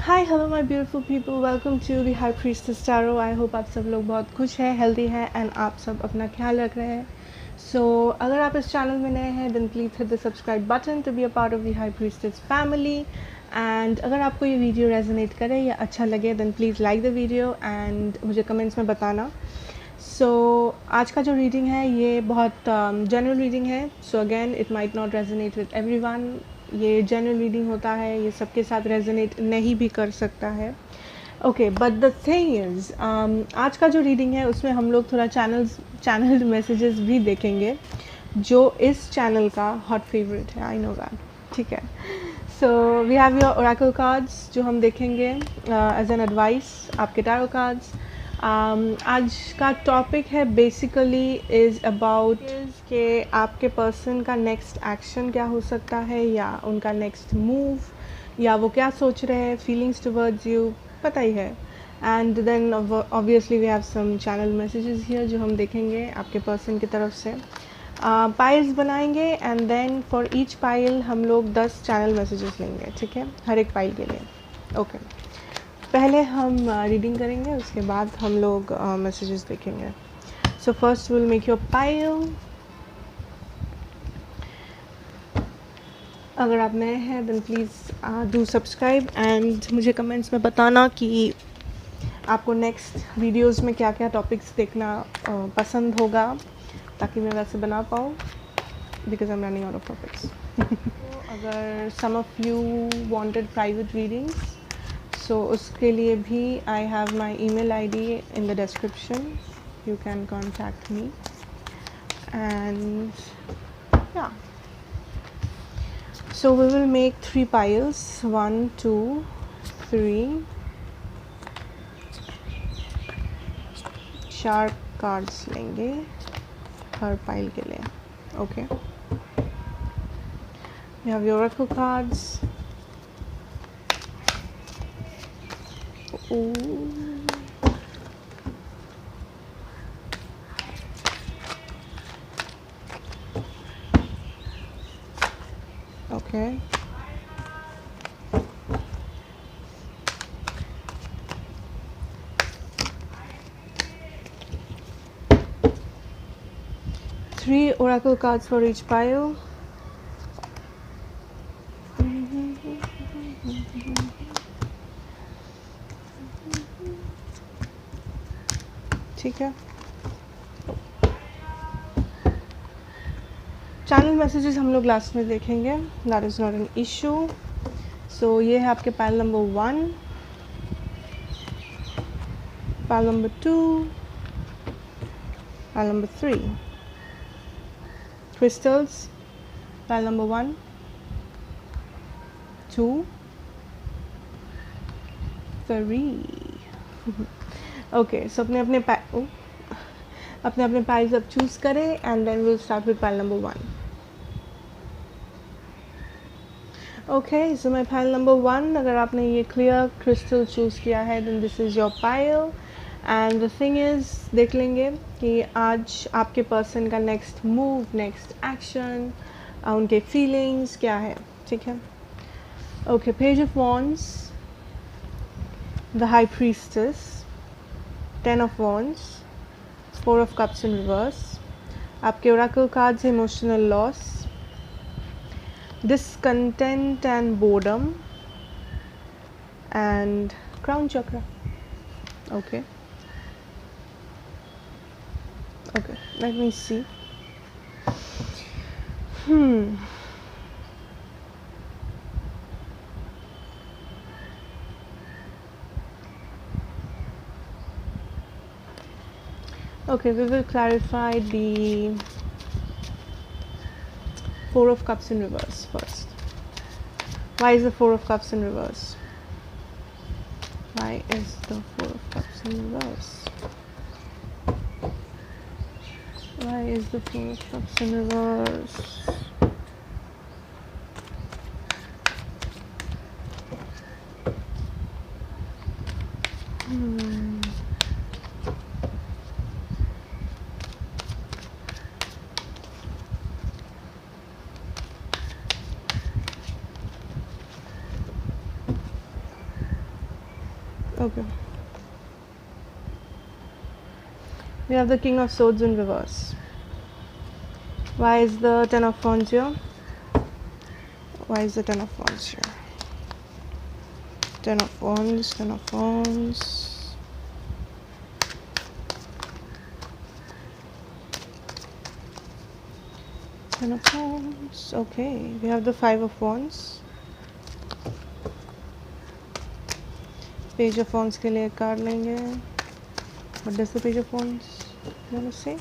Hi hello my beautiful people, welcome to the high priestess tarot. I hope आप सब लोग बहुत खुश हैं, हेल्दी हैं एंड आप सब अपना ख्याल रख रहे हैं। अगर आप इस चैनल में नए हैं then please hit the subscribe button to be a part of the high priestess family. And अगर आपको ये वीडियो रेजोनेट करे या अच्छा लगे then please like the video and मुझे कमेंट्स में बताना। आज का जो रीडिंग है ये बहुत जनरल रीडिंग है। Again it might not resonate with everyone. ये जनरल रीडिंग होता है, ये सबके साथ रेजोनेट नहीं भी कर सकता है। Okay, but the thing is आज का जो रीडिंग है उसमें हम लोग थोड़ा चैनल मैसेजेस भी देखेंगे जो इस चैनल का हॉट फेवरेट है। आई नो दैट, ठीक है। We have your oracle cards जो हम देखेंगे एज एन एडवाइस, आपके टैरो कार्ड्स। आज का टॉपिक है बेसिकली इज़ अबाउट कि आपके पर्सन का नेक्स्ट एक्शन क्या हो सकता है या उनका नेक्स्ट मूव या वो क्या सोच रहे हैं, फीलिंग्स टुवर्ड्स यू, पता ही है। And then obviously we have some channel messages here जो हम देखेंगे आपके पर्सन की तरफ से। पाइल्स बनाएंगे and then for each pile हम लोग 10 चैनल मैसेजेस लेंगे, ठीक है, हर एक पाइल के लिए। ओके, पहले हम रीडिंग करेंगे, उसके बाद हम लोग मैसेजेस देखेंगे। So first will make your pile. अगर आप नए हैं then please do subscribe and मुझे कमेंट्स में बताना कि आपको नेक्स्ट वीडियोस में क्या क्या टॉपिक्स देखना पसंद होगा ताकि मैं वैसे बना पाऊँ, because I am running out of topics. अगर some of you wanted private readings उसके लिए भी I have my email ID in the description. You can contact me and yeah. So we will make 3 piles, 1 2 3 4 cards लेंगे हर pile के लिए। Okay, we have your oracle cards. Okay. Three oracle cards for each pile. ठीक है, channel messages हम लोग last में देखेंगे, that is not an issue. ये है आपके pile number 1, pile number 2, pile number 3 crystals, pile number 1 2 3। Okay, so अपने अपने पाइल्स अब चूज़ करें and then will start with pile number 1। Okay, so my pile number 1, अगर आपने ये क्लियर क्रिस्टल चूज़ किया है then this is your pile. And the thing is देख लेंगे कि आज आपके पर्सन का नेक्स्ट मूव, नेक्स्ट एक्शन, उनके फीलिंग्स क्या है, ठीक है। Okay, page of wands, the high priestess, 10 of wands, 4 of cups in reverse. आपके oracle cards, emotional loss, discontent and boredom, and crown chakra. Okay, let me see. Okay, we will clarify the 4 of cups in reverse first. Why is the 4 of cups in reverse? Why is the 4 of cups in reverse? Why is the 4 of cups in reverse? Okay. We have the King of Swords in reverse. Why is the Ten of Wands here? Why is the Ten of Wands here? Ten of Wands, Ten of Wands. Ten of Wands. Okay, we have the Five of Wands. Page of Wands के लिए card लेंगे. What does the Page of Wands want to say?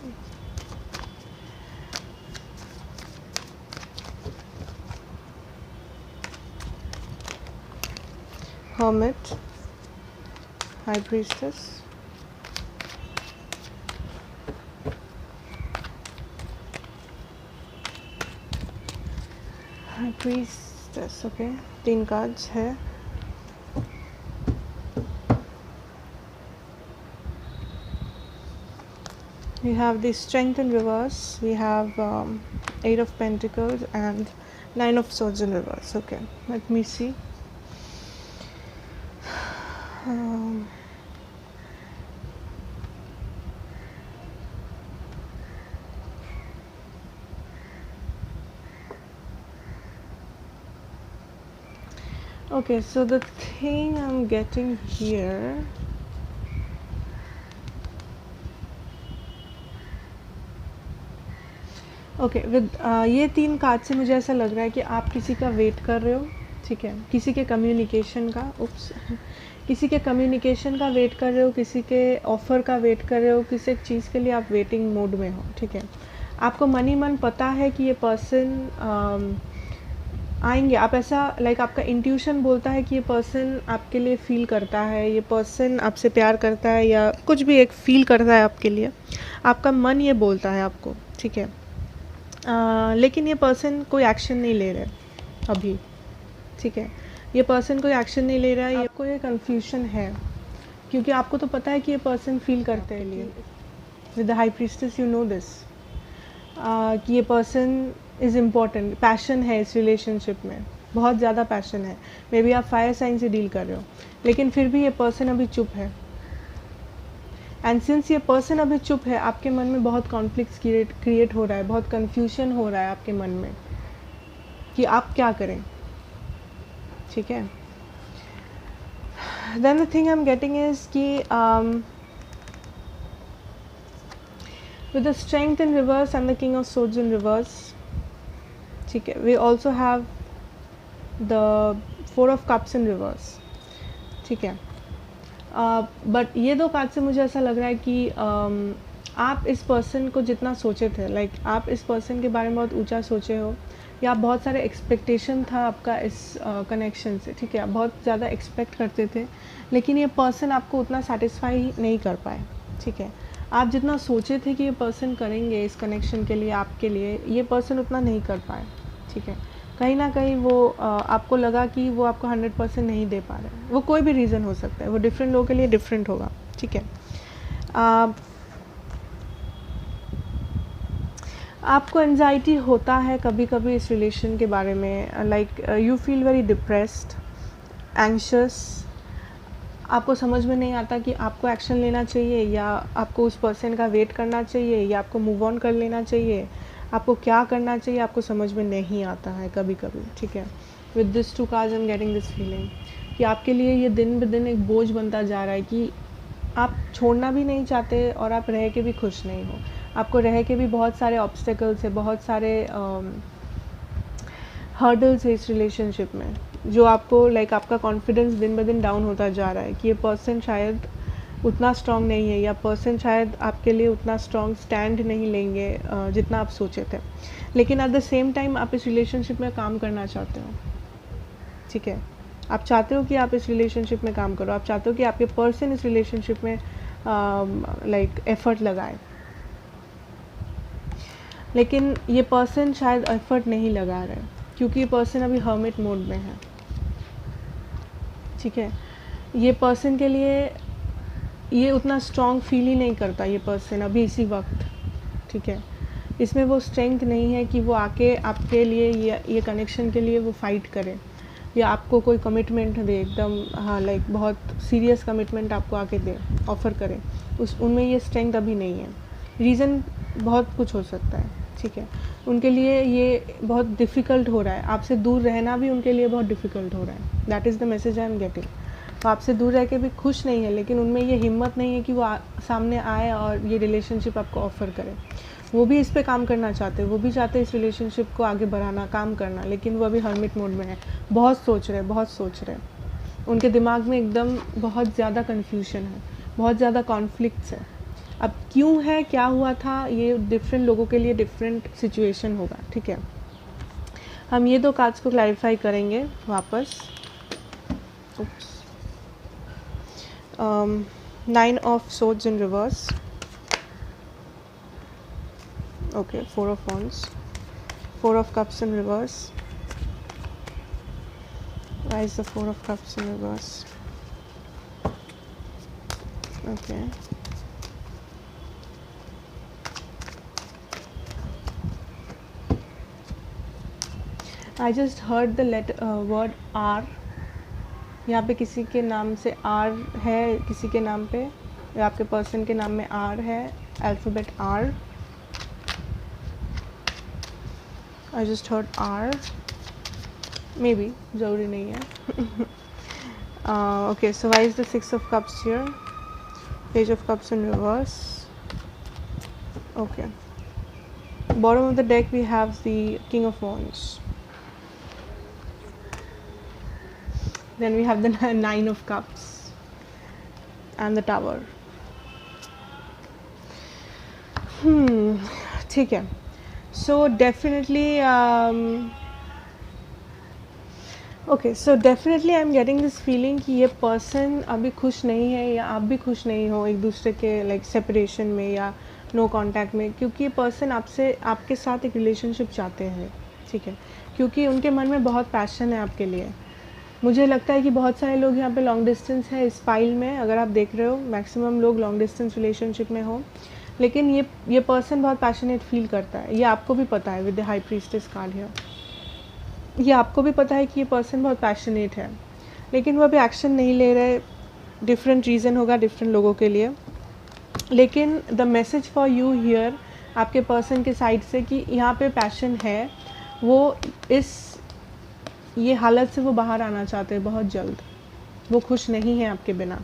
Hermit, High Priestess, High Priestess. Okay, 3 cards है. We have the Strength in reverse. We have 8 of Pentacles and 9 of Swords in reverse. Okay, let me see. Okay, so the thing I'm getting here, okay with ये 3 card से मुझे ऐसा लग रहा है कि आप किसी का वेट कर रहे हो. ठीक है, किसी के कम्युनिकेशन का किसी के कम्युनिकेशन का वेट कर रहे हो, किसी के ऑफ़र का वेट कर रहे हो, किसी एक चीज़ के लिए आप वेटिंग मोड में हो. ठीक है, आपको मन ही मन पता है कि ये पर्सन आएंगे. आप ऐसा आपका इंट्यूशन बोलता है कि ये पर्सन आपके लिए फ़ील करता है, ये पर्सन आपसे प्यार करता है या कुछ भी एक फ़ील करता है आपके लिए. आपका मन ये बोलता है आपको. ठीक है, लेकिन ये पर्सन कोई एक्शन नहीं ले रहे अभी. ठीक है, ये पर्सन कोई एक्शन नहीं ले रहा है. आपको ये कन्फ्यूजन है क्योंकि आपको तो पता है कि ये पर्सन फील करते हैं लिए. With the high priestess you know this कि ये पर्सन इज़ इम्पॉर्टेंट. पैशन है इस रिलेशनशिप में, बहुत ज़्यादा पैशन है. मे बी आप फायर साइन से डील कर रहे हो, लेकिन फिर भी ये पर्सन अभी चुप है. एंड सिंस ये पर्सन अभी चुप है, आपके मन में बहुत कॉन्फ्लिक्ट्स क्रिएट हो रहा है, बहुत कन्फ्यूजन हो रहा है आपके मन में कि आप क्या करें. ठीक है, then the thing I am getting is कि with the strength in reverse and the king of swords in reverse. ठीक है, we also have the 4 of cups in reverse. ठीक है, बट ये 2 कार्ड से मुझे ऐसा लग रहा है कि आप इस पर्सन को जितना सोचे थे, आप इस पर्सन के बारे में बहुत ऊंचा सोचे हो, या आप बहुत सारे एक्सपेक्टेशन था आपका इस कनेक्शन से. ठीक है, आप बहुत ज़्यादा एक्सपेक्ट करते थे, लेकिन ये पर्सन आपको उतना सेटिस्फाई नहीं कर पाए. ठीक है, आप जितना सोचे थे कि ये पर्सन करेंगे इस कनेक्शन के लिए, आपके लिए, ये पर्सन उतना नहीं कर पाए. ठीक है, कहीं ना कहीं वो आपको लगा कि वो आपको 100% नहीं दे पा रहे. वो कोई भी रीज़न हो सकता है, वो डिफरेंट लोगों के लिए डिफरेंट होगा. ठीक है, आपको एंजाइटी होता है कभी कभी इस रिलेशन के बारे में. You feel very depressed, anxious. आपको समझ में नहीं आता कि आपको एक्शन लेना चाहिए या आपको उस पर्सन का वेट करना चाहिए या आपको मूव ऑन कर लेना चाहिए. आपको क्या करना चाहिए आपको समझ में नहीं आता है कभी कभी. ठीक है, with this 2 cards I am getting this feeling कि आपके लिए ये दिन ब दिन एक बोझ बनता जा रहा है कि आप छोड़ना भी नहीं चाहते और आप रह के भी खुश नहीं हो. आपको रह के भी बहुत सारे ऑब्स्टेकल्स है, बहुत सारे हर्डल्स है इस रिलेशनशिप में, जो आपको आपका कॉन्फिडेंस दिन ब दिन डाउन होता जा रहा है कि ये पर्सन शायद उतना स्ट्रॉन्ग नहीं है या पर्सन शायद आपके लिए उतना स्ट्रॉन्ग स्टैंड नहीं लेंगे जितना आप सोचे थे. लेकिन एट द सेम टाइम आप इस रिलेशनशिप में काम करना चाहते हो. ठीक है, आप चाहते हो कि आप इस रिलेशनशिप में काम करो, आप चाहते हो कि आपके पर्सन इस रिलेशनशिप में एफर्ट लगाए. लेकिन ये पर्सन शायद एफर्ट नहीं लगा रहे क्योंकि ये पर्सन अभी हर्मिट मोड में है. ठीक है, ये पर्सन के लिए ये उतना स्ट्रॉन्ग फील ही नहीं करता ये पर्सन अभी इसी वक्त. ठीक है, इसमें वो स्ट्रेंथ नहीं है कि वो आके आपके लिए ये कनेक्शन के लिए वो फाइट करे. या आपको कोई कमिटमेंट दे एकदम, हाँ लाइक बहुत सीरियस कमिटमेंट आपको आके दे, ऑफ़र करे, उनमें ये स्ट्रेंथ अभी नहीं है। रीज़न बहुत कुछ हो सकता है, ठीक है। उनके लिए ये बहुत डिफ़िकल्ट हो रहा है, आपसे दूर रहना भी उनके लिए बहुत डिफ़िकल्ट हो रहा है। That is the message I am getting. वो आपसे दूर रह के भी खुश नहीं है, लेकिन उनमें ये हिम्मत नहीं है कि वो सामने आए और ये रिलेशनशिप आपको ऑफ़र करे। वो भी इस पे काम करना चाहते हैं, वो भी चाहते हैं इस रिलेशनशिप को आगे बढ़ाना, काम करना, लेकिन वो अभी हर्मिट मोड में है। बहुत सोच रहे हैं। उनके दिमाग में एकदम बहुत ज़्यादा कन्फ्यूजन है, बहुत ज़्यादा कॉन्फ्लिक्ट्स है। अब क्यों है, क्या हुआ था, ये डिफरेंट लोगों के लिए डिफरेंट सिचुएशन होगा, ठीक है। हम ये 2 कार्ड्स को क्लैरिफाई करेंगे वापस। 9 of swords in reverse, okay, 4 of wands, 4 of cups in reverse. Why is the 4 of cups in reverse? Okay, I just heard the word R. यहाँ पे किसी के नाम से R है, किसी के नाम पे या आपके पर्सन के नाम में R है, alphabet R. I just heard R. Maybe, ज़रूरी नहीं है. Okay, so why is the 6 of cups here? Page of cups in reverse. Okay. Bottom of the deck we have the King of Wands. Then we have the 9 of cups and the Tower. ठीक है. So definitely okay, so definitely I'm getting this feeling कि ये person अभी खुश नहीं है, या आप भी खुश नहीं हो एक दूसरे के like separation में या no contact में, क्योंकि ये person आपके साथ एक relationship चाहते हैं, ठीक है, क्योंकि उनके मन में बहुत passion है आपके लिए। मुझे लगता है कि बहुत सारे लोग यहाँ पे लॉन्ग डिस्टेंस है इस फाइल में, अगर आप देख रहे हो मैक्सिमम लोग लॉन्ग डिस्टेंस रिलेशनशिप में हो, लेकिन ये पर्सन बहुत पैशनेट फील करता है। ये आपको भी पता है with the high priestess card here, ये आपको भी पता है कि ये पर्सन बहुत पैशनेट है, लेकिन वो अभी एक्शन नहीं ले रहे। डिफरेंट रीज़न होगा डिफरेंट लोगों के लिए, लेकिन the message for you here आपके पर्सन के साइड से कि यहाँ पे पैशन है, वो ये हालत से वो बाहर आना चाहते हैं बहुत जल्द। वो खुश नहीं है आपके बिना,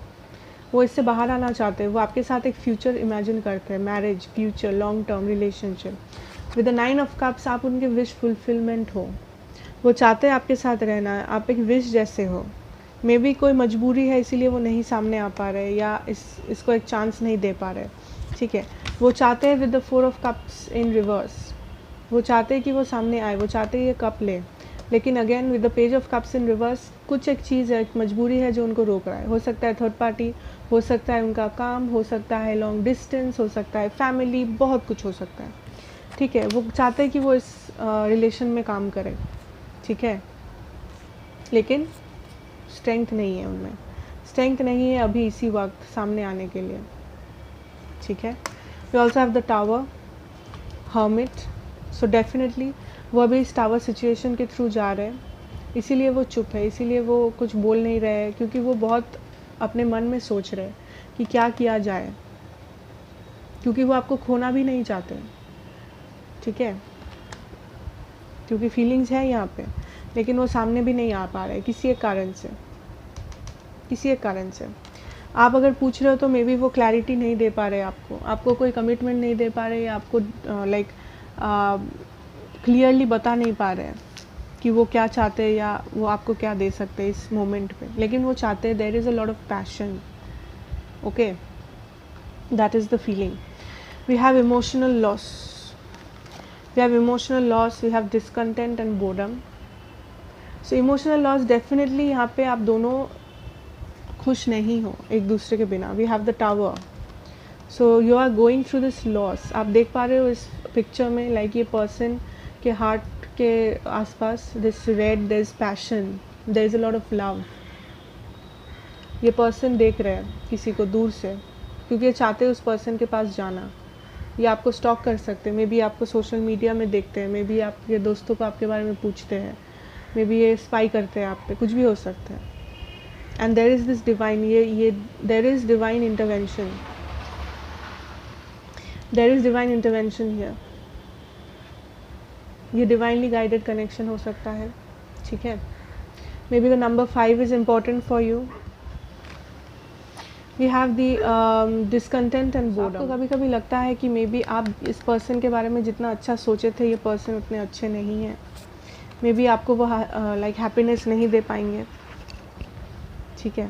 वो इससे बाहर आना चाहते हैं। वो आपके साथ एक फ्यूचर इमेजिन करते हैं, marriage, future, long term relationship. With the 9 of cups आप उनके विश फुलफिलमेंट हो। वो चाहते हैं आपके साथ रहना, आप एक विश जैसे हो। मे बी कोई मजबूरी है इसीलिए वो नहीं सामने आ पा रहे, या इसको एक चांस नहीं दे पा रहे, ठीक है। वो चाहते हैं with the 4 of cups in reverse, वो चाहते हैं कि वो सामने आए, वो चाहते हैं ये कप ले, लेकिन again with the page of cups in reverse कुछ एक चीज़ है, एक मजबूरी है जो उनको रोक रहा है। हो सकता है थर्ड पार्टी, हो सकता है उनका काम, हो सकता है लॉन्ग डिस्टेंस, हो सकता है फैमिली, बहुत कुछ हो सकता है, ठीक है। वो चाहते हैं कि वो इस रिलेशन में काम करे, ठीक है, लेकिन स्ट्रेंथ नहीं है उनमें, स्ट्रेंथ नहीं है अभी इसी वक्त सामने आने के लिए, ठीक है। We also have the tower, hermit. So definitely वो अभी इस टावर सिचुएशन के थ्रू जा रहे हैं, इसीलिए वो चुप है, इसीलिए वो कुछ बोल नहीं रहे हैं, क्योंकि वो बहुत अपने मन में सोच रहे हैं कि क्या किया जाए, क्योंकि वो आपको खोना भी नहीं चाहते, ठीक है, क्योंकि फीलिंग्स है यहाँ पे, लेकिन वो सामने भी नहीं आ पा रहे किसी एक कारण से, किसी एक कारण से। आप अगर पूछ रहे हो तो मे बी वो क्लैरिटी नहीं दे पा रहे आपको कोई कमिटमेंट नहीं दे पा रहे, या आपको लाइक क्लियरली बता नहीं पा रहे हैं कि वो क्या चाहते हैं या वो आपको क्या दे सकते हैं इस मोमेंट पे, लेकिन वो चाहते हैं। There is a lot of passion, okay, that is the feeling. We have emotional loss, we have emotional loss, we have discontent and boredom. So emotional loss definitely यहाँ पे आप दोनों खुश नहीं हो एक दूसरे के बिना। We have the tower, so you are going through this loss. आप देख पा रहे हो इस पिक्चर में लाइक ये पर्सन के हार्ट के आसपास this red, there is passion, there is a lot of love. ये पर्सन देख रहे हैं किसी को दूर से, क्योंकि ये चाहते हैं उस पर्सन के पास जाना। ये आपको स्टॉक कर सकते हैं, मे बी आपको सोशल मीडिया में देखते हैं, मे बी आपके दोस्तों को आपके बारे में पूछते हैं, मे बी ये स्पाई करते हैं आप पे, कुछ भी हो सकता है। And there is this divine, ये there is divine intervention, there is divine intervention here. ये डिवाइनली गाइडेड कनेक्शन हो सकता है, ठीक है। Maybe the number 5 is important for you. We have the discontent and boredom. आपको कभी कभी लगता है कि मे बी आप इस पर्सन के बारे में जितना अच्छा सोचे थे, ये पर्सन उतने अच्छे नहीं हैं। मे बी आपको वो लाइक हैप्पीनेस नहीं दे पाएंगे, ठीक है।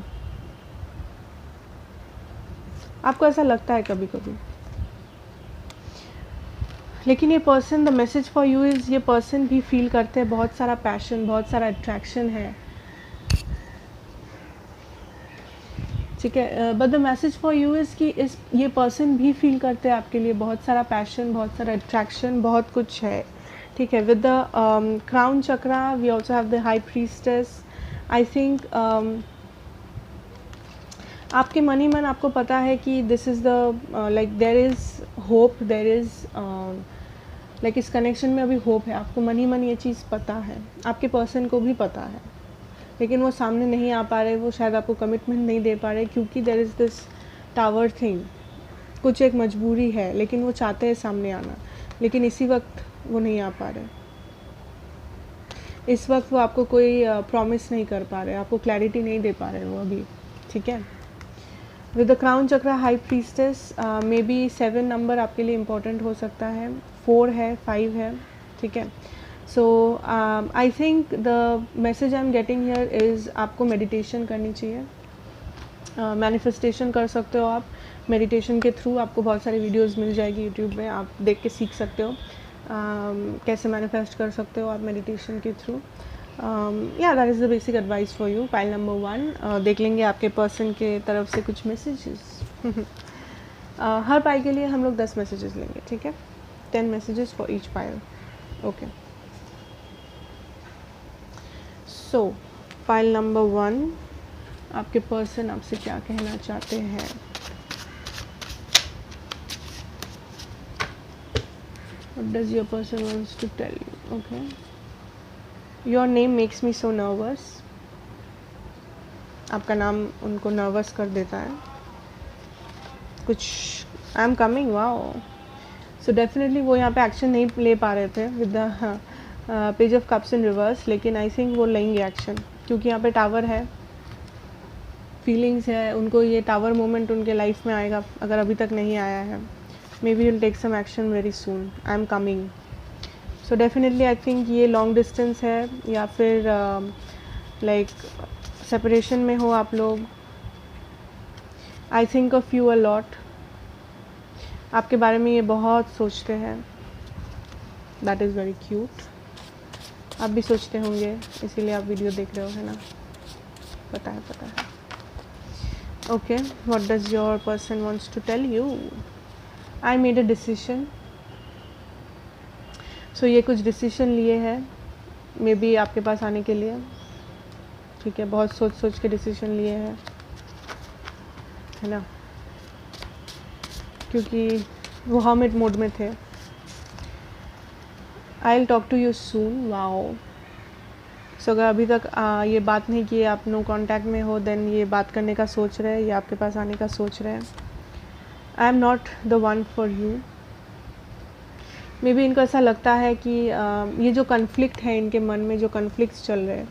आपको ऐसा लगता है कभी कभी, लेकिन ये person, the message for you is, ये पर्सन भी फील करते हैं बहुत सारा पैशन, बहुत सारा अट्रैक्शन है, ठीक है। But the message for you is कि ये पर्सन भी फील करते हैं आपके लिए बहुत सारा पैशन, बहुत सारा अट्रैक्शन, बहुत कुछ है, ठीक है। With the crown chakra we also have the high priestess. I think आपके मन ही मन आपको पता है कि this is the like there is hope, there is like इस कनेक्शन में अभी होप है। आपको मन ही मन ये चीज़ पता है, आपके पर्सन को भी पता है, लेकिन वो सामने नहीं आ पा रहे, वो शायद आपको कमिटमेंट नहीं दे पा रहे, क्योंकि there is this tower thing. कुछ एक मजबूरी है, लेकिन वो चाहते हैं सामने आना, लेकिन इसी वक्त वो नहीं आ पा रहे। इस वक्त वो आपको कोई प्रॉमिस नहीं कर पा रहे, आपको क्लैरिटी नहीं दे पा रहे वो अभी, ठीक है। With the crown chakra high priestess, may be 7 number आपके लिए इम्पोर्टेंट हो सकता है, 4 है, 5 है, ठीक है। So I think the message I am getting here is आपको मेडिटेशन करनी चाहिए, मैनिफेस्टेशन कर सकते हो आप मेडिटेशन के थ्रू। आपको बहुत सारी वीडियोस मिल जाएगी यूट्यूब में, आप देख के सीख सकते हो कैसे मैनिफेस्ट कर सकते हो आप मेडिटेशन के थ्रू। या that is the basic advice for you. Pile number 1 देख लेंगे आपके पर्सन के तरफ से कुछ मैसेजेस। हर पाइल के लिए हम लोग 10 मैसेजेस लेंगे, ठीक है। 10 messages for each pile, okay. So pile number 1, आपके पर्सन आपसे क्या कहना चाहते हैं। What does your person wants to tell you? Okay. Your name makes me so nervous. आपका नाम उनको नर्वस कर देता है कुछ। आई am coming, wow. So definitely वो यहाँ पे एक्शन नहीं ले पा रहे थे with the page of cups in reverse, लेकिन आई थिंक वो लेंगे एक्शन, क्योंकि यहाँ पे टावर है, फीलिंग्स है, उनको ये टावर मोमेंट उनके लाइफ में आएगा अगर अभी तक नहीं आया है। Maybe will take some action very soon, I am coming. So definitely I think ये लॉन्ग डिस्टेंस है, या फिर लाइक सेपरेशन में हो आप लोग। I think of you a lot, आपके बारे में ये बहुत सोचते हैं। That is very cute. आप भी सोचते होंगे, इसीलिए आप वीडियो देख रहे हो, है ना। पता है, पता है। Okay, what does your person wants to tell you. I made a decision. So ये कुछ डिसीजन लिए हैं मे बी आपके पास आने के लिए, ठीक है। बहुत सोच सोच के डिसीजन लिए हैं, है ना, क्योंकि वो हर्मिट मोड में थे। I will talk to you soon, wow. So अगर अभी तक ये बात नहीं की, आप नो कांटेक्ट में हो, देन ये बात करने का सोच रहे हैं या आपके पास आने का सोच रहे हैं। I am not the one for you. May be इनको ऐसा लगता है कि ये जो कन्फ्लिक्ट है इनके मन में, जो कन्फ्लिक्ट्स चल रहे हैं,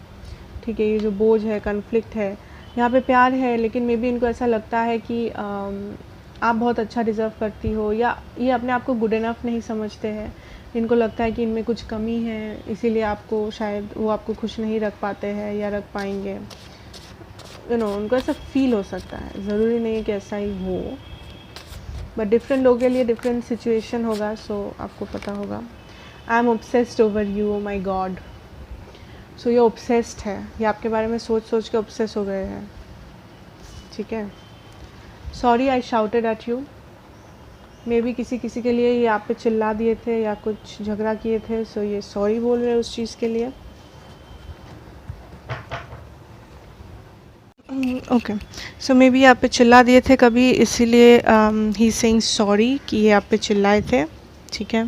ठीक है, ये जो बोझ है, कन्फ्लिक्ट है, यहाँ पे प्यार है, लेकिन मे बी इनको ऐसा लगता है कि आप बहुत अच्छा डिज़र्व करती हो, या ये अपने आप को गुड इनफ नहीं समझते हैं। इनको लगता है कि इनमें कुछ कमी है, इसीलिए आपको शायद वो आपको खुश नहीं रख पाते हैं या रख पाएंगे, यू नो। उनको ऐसा फील हो सकता है, ज़रूरी नहीं है कि ऐसा ही हो, बट डिफरेंट लोगों के लिए डिफरेंट सिचुएशन होगा। सो आपको पता होगा। I am obsessed over you, oh my god. So ये ऑब्सेस्ड है, ये आपके बारे में सोच सोच के ऑब्सेस हो गए हैं, ठीक है। Sorry I shouted at you. May be किसी किसी के लिए ये आप पे चिल्ला दिए थे या कुछ झगड़ा किए थे, सो ये सॉरी बोल रहे हैं उस चीज़ के लिए। ओके, सो मे बी आप पे चिल्ला दिए थे कभी, इसीलिए ही सेइंग सॉरी कि ये आप पे चिल्लाए थे, ठीक है।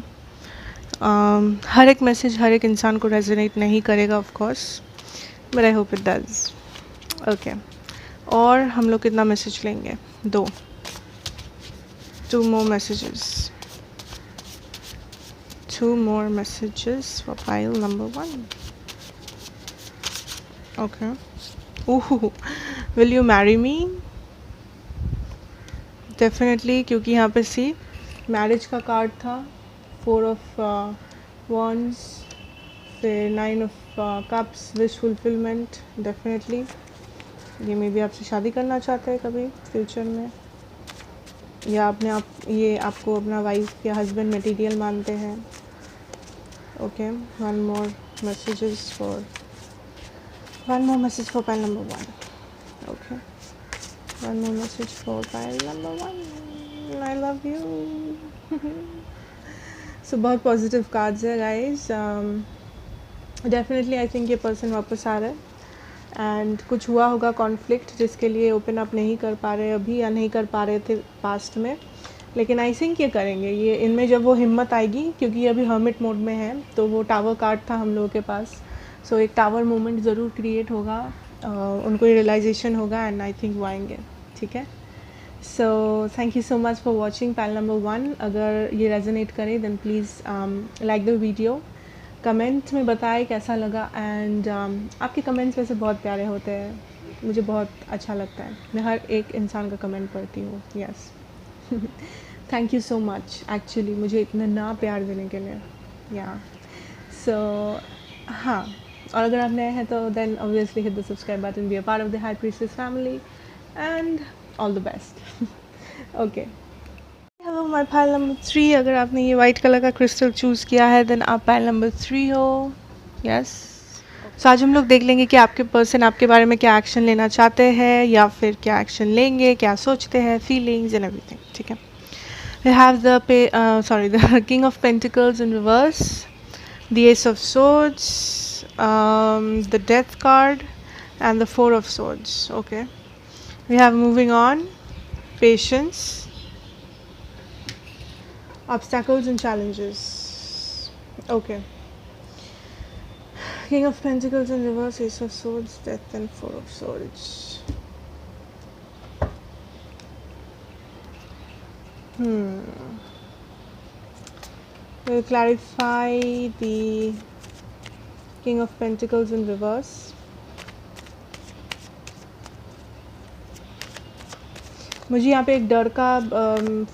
हर एक मैसेज हर एक इंसान को रेजोनेट नहीं करेगा of course, but I hope it does. Okay, और हम लोग कितना मैसेज लेंगे? 2 more messages, 2 more messages for pile number 1. Okay. Ooh, will you marry me? Definitely, क्योंकि यहाँ पे सी मैरिज का कार्ड था, 4 of wands, फिर 9 of cups, wish fulfillment. Definitely ये मे भी आपसे शादी करना चाहते हैं कभी फ्यूचर में, या ये आपको अपना वाइफ या हस्बैंड मटेरियल मानते हैं। Okay, one more message for pile number 1. Okay, one more message for pile number 1. I love you. So बहुत पॉजिटिव कार्ड्स है गाइज। डेफिनेटली आई थिंक ये पर्सन वापस आ रहा है, एंड कुछ हुआ होगा कॉन्फ्लिक्ट जिसके लिए ओपन अप नहीं कर पा रहे अभी, या नहीं कर पा रहे थे पास्ट में, लेकिन आई थिंक ये करेंगे। ये इनमें जब वो हिम्मत आएगी, क्योंकि ये अभी हर्मिट मोड में है, तो वो टावर कार्ड था हम लोगों के पास, सो एक टावर मोमेंट ज़रूर क्रिएट होगा, उनको ये रियलाइजेशन होगा, एंड आई थिंक वो आएंगे। ठीक है, so thank you so much for watching pile number 1। अगर ये रेजोनेट करे then please like the video, comment में बताएं कैसा लगा, एंड आपके कमेंट्स वैसे बहुत प्यारे होते हैं, मुझे बहुत अच्छा लगता है, मैं हर एक इंसान का कमेंट पढ़ती हूँ। Yes, thank you so much actually मुझे इतना ना प्यार देने के लिए। या सो हाँ, और अगर आप नए हैं तो then obviously hit the subscribe button, be a part of the high priestess family, and all the best. Okay, hello my pile number 3। अगर आपने ये वाइट कलर का क्रिस्टल चूज़ किया है देन आप पाइल नंबर 3 हो। यस, सो आज हम लोग देख लेंगे कि आपके पर्सन आपके बारे में क्या एक्शन लेना चाहते हैं, या फिर क्या एक्शन लेंगे, क्या सोचते हैं, फीलिंग्स एंड एवरीथिंग। ठीक है, we have the king of pentacles in reverse, the ace of swords, the death card, and the 4 of swords. Okay, we have moving on, patience, obstacles and challenges. Okay, king of pentacles in reverse, ace of swords, death, and 4 of swords. We'll clarify the king of pentacles in reverse. मुझे यहाँ पे एक डर का